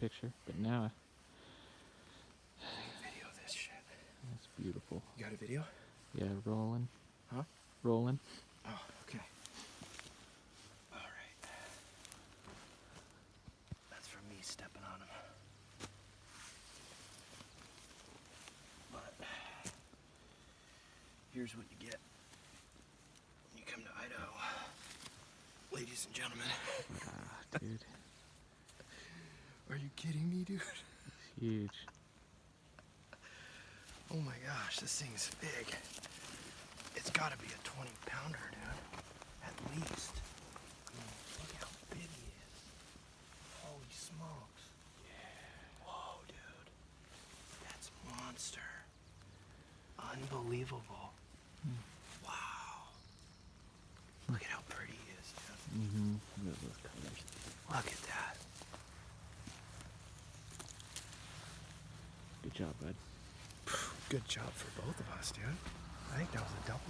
picture, but now Take a video of this shit. it's beautiful. You got a video? Yeah, rolling. Huh? Rolling. Oh, okay. Alright. That's from me stepping on him. But here's what you get when you come to Idaho. Ladies and gentlemen. Ah, dude. Are you kidding me, dude? It's huge. Oh my gosh, this thing's big. It's gotta be a 20-pounder, dude. At least. I mean, look how big he is. Holy smokes. Yeah. Whoa, dude. That's monster. Unbelievable. Wow. Look at how pretty he is, dude. Mm-hmm. Look at those colors. Look at that. Good job, bud. Good job for both of us, dude. I think that was a double.